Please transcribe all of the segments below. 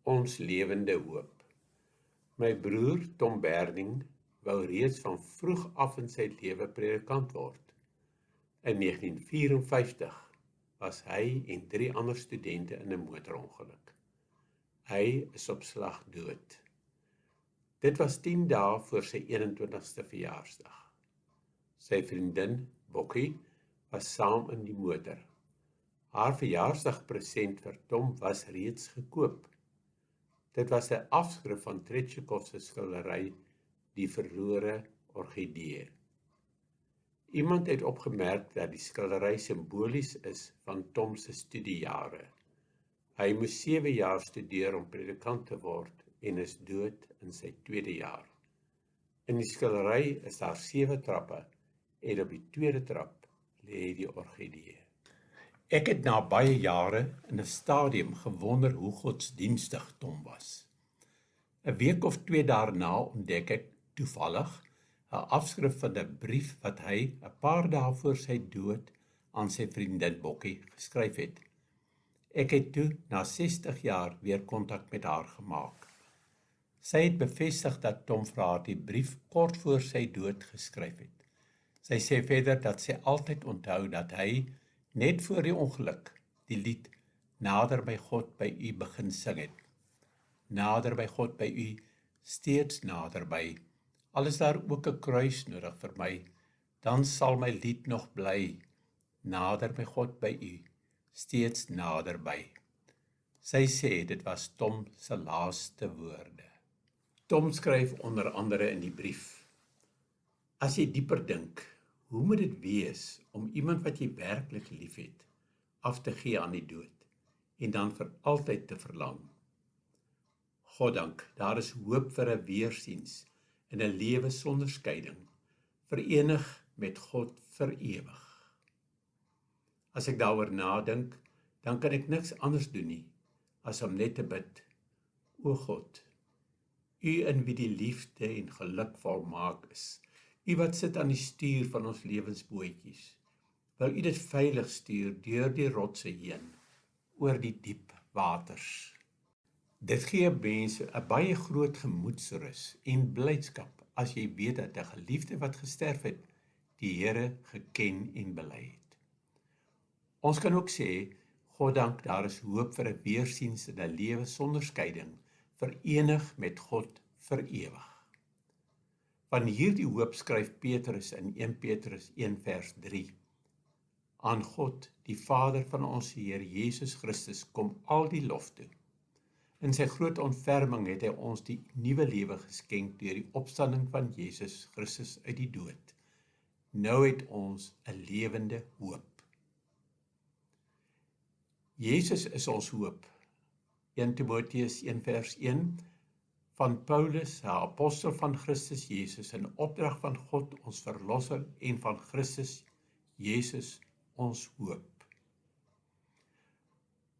ons lewende hoop. My broer Tom Berning wou reeds van vroeg af in sy lewe predikant word. In 1954 was hy en 3 ander studente in 'n motorongeluk. Hy is op slag dood. Dit was 10 dae voor sy 21ste verjaarsdag. Sy vriendin, Bokkie, was saam in die motor. Haar verjaarsdagpresent vir Tom was reeds gekoop. Dit was 'n afskrif van Tretjikov se skildery Die Verlore Orgidee. Iemand het opgemerk dat die skildery simbolies is van Tom se studiejare. Hy moes 7 jaar studeer om predikant te word en is dood in sy 2de jaar. In die skildery is daar 7 trappe en op die 2de trap lê die orgidee. Ek het na baie jare in 'n stadium gewonder hoe godsdienstig Tom was. 'n week of 2 daarna ontdek ek toevallig 'n afskrif van 'n brief wat hy 'n paar dae voor sy dood aan sy vriendin Bokkie geskryf het. Ek het toe na 60 jaar weer kontak met haar gemaak. Sy het bevestig dat Tom vir haar die brief kort voor sy dood geskryf het. Sy sê verder dat sy altyd onthou dat hy net voor die ongeluk die lied Nader by God by u begin sing het. Nader by God by u, steeds naderby. Al is daar ook 'n kruis nodig vir my, dan sal my lied nog bly. Nader by God by u, steeds naderby. Sy sê dit was Tom se laaste woorde. Tom skryf onder andere in die brief: As jy dieper dink, hoe moet dit wees om iemand wat jy werklik liefhet, af te gee aan die dood, en dan vir altyd te verlang? Goddank, daar is hoop vir 'n weersiens, in 'n lewe sonder skeiding, verenig met God vir ewig. As ek daaroor nadink, dan kan ek niks anders doen nie, as om net te bid, O God, U in wie die liefde en geluk volmaak is, U wat sit aan die stuur van ons lewensbootjies, wil U dit veilig stuur deur die rotse heen, oor die diep waters. Dit gee mense 'n baie groot gemoedsrus en blydskap as jy weet dat 'n geliefde wat gesterf het, die Here geken en bely het. Ons kan ook sê, Goddank, daar is hoop vir 'n weersiens in 'n lewe sonder skeiding, verenig met God vir ewig. Van hierdie hoop skryf Petrus in 1 Petrus 1 vers 3. Aan God, die Vader van ons Heer Jesus Christus, kom al die lof toe. In sy groot ontferming het hy ons die nuwe lewe geskenk deur die opstanding van Jesus Christus uit die dood. Nou het ons 'n lewende hoop. Jesus is ons hoop. 1 Timoteus 1 vers 1 van Paulus, 'n apostel van Christus Jesus, in opdrag van God ons verlosser en van Christus Jesus ons hoop.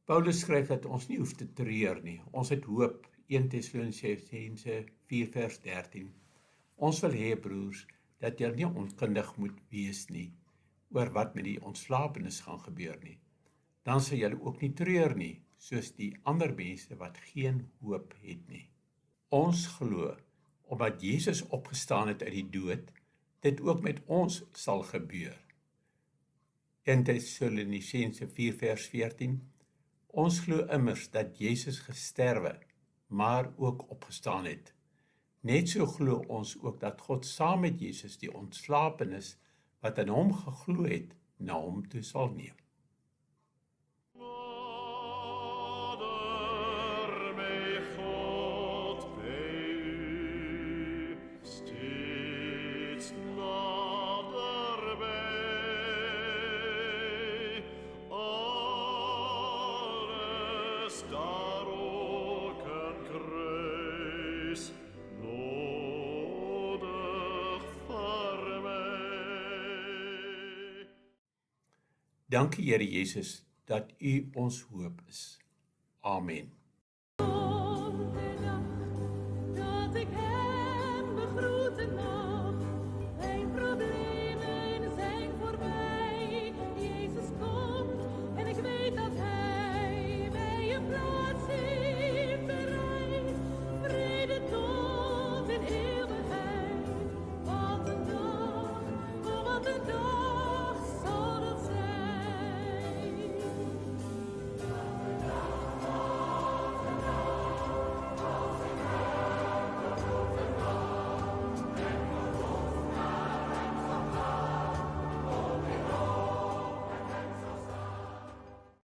Paulus skryf dat ons nie hoef te treur nie. Ons het hoop, 1 Tessalonisense 4 vers 13. Ons wil hê, broers, dat julle nie onkundig moet wees nie oor wat met die ontslapenis gaan gebeur nie. Dan sal julle ook nie treur nie, soos die ander mense wat geen hoop het nie. Ons glo, omdat Jesus opgestaan het uit die dood, dit ook met ons sal gebeur. 1 Tessalonisense 4 vers 14. Ons glo immers dat Jesus gesterwe, maar ook opgestaan het. Net so glo ons ook dat God saam met Jesus die ontslapenis wat in hom geglo het, na hom toe sal neem. Dankie Here Jesus, dat U ons hoop is. Amen. Op de dag dat ik